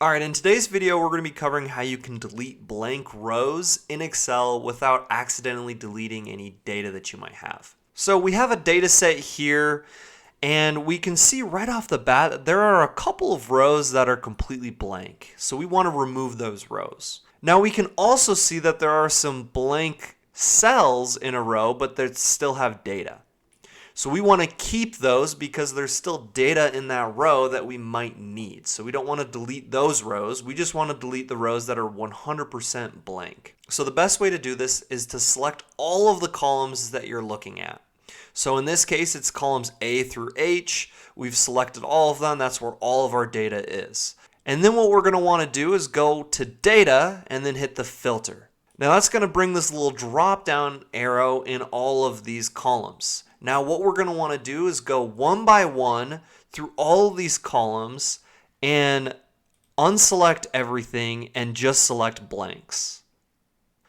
Alright, in today's video we're going to be covering how you can delete blank rows in Excel without accidentally deleting any data that you might have. So we have a data set here and we can see right off the bat that there are a couple of rows that are completely blank. So we want to remove those rows. Now we can also see that there are some blank cells in a row but they still have data. So we want to keep those because there's still data in that row that we might need. So we don't want to delete those rows. We just want to delete the rows that are 100% blank. So the best way to do this is to select all of the columns that you're looking at. So in this case, it's columns A through H. We've selected all of them. That's where all of our data is. And then what we're going to want to do is go to Data and then hit the filter. Now that's going to bring this little drop down arrow in all of these columns. Now what we're going to want to do is go one by one through all of these columns and unselect everything and just select blanks.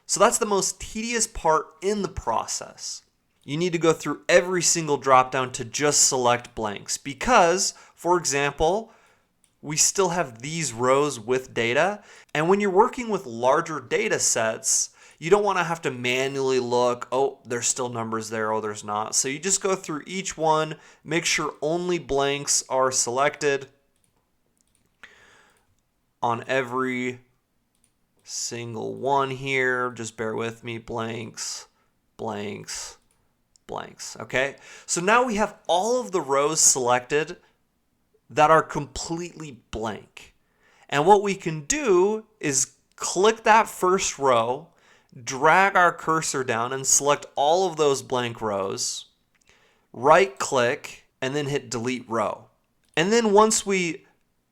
So that's the most tedious part in the process. You need to go through every single drop down to just select blanks because, for example, we still have these rows with data, and when you're working with larger data sets, you don't want to have to manually look, oh, there's still numbers there, oh, there's not. So you just go through each one, make sure only blanks are selected on every single one here. Just bear with me, blanks, blanks, blanks, okay? So now we have all of the rows selected that are completely blank. And what we can do is click that first row, drag our cursor down and select all of those blank rows, right click, and then hit delete row. And then once we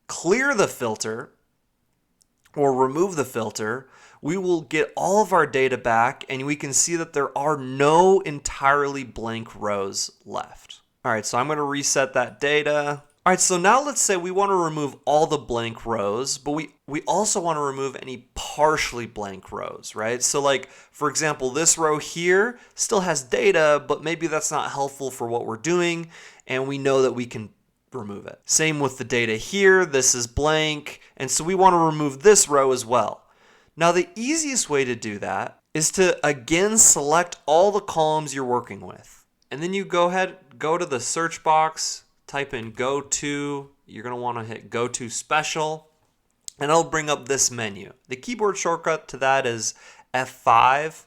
clear the filter or remove the filter, we will get all of our data back and we can see that there are no entirely blank rows left. All right, so I'm going to reset that data. All right, so now let's say we want to remove all the blank rows, but we also want to remove any partially blank rows, right? So like, for example, this row here still has data, but maybe that's not helpful for what we're doing, and we know that we can remove it. Same with the data here, this is blank, and so we want to remove this row as well. Now the easiest way to do that is to again select all the columns you're working with. And then you go to the search box, type in go to, you're going to want to hit go to special, and it'll bring up this menu. The keyboard shortcut to that is F5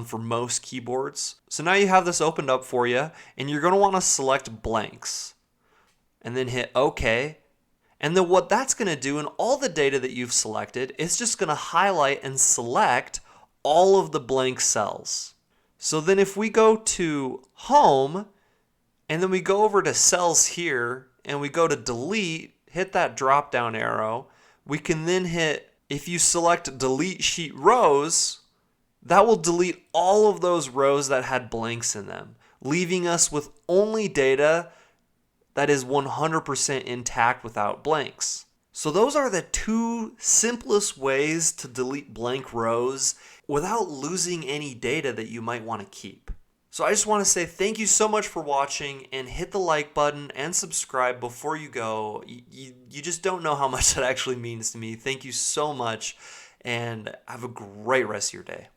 for most keyboards. So now you have this opened up for you, and you're going to want to select blanks, and then hit OK. And then what that's going to do in all the data that you've selected, it's just going to highlight and select all of the blank cells. So then if we go to Home, and then we go over to cells here and we go to delete, hit that drop down arrow. We can then hit, if you select delete sheet rows, that will delete all of those rows that had blanks in them, leaving us with only data that is 100% intact without blanks. So those are the two simplest ways to delete blank rows without losing any data that you might want to keep. So I just want to say thank you so much for watching, and hit the like button and subscribe before you go. You just don't know how much that actually means to me. Thank you so much, and have a great rest of your day.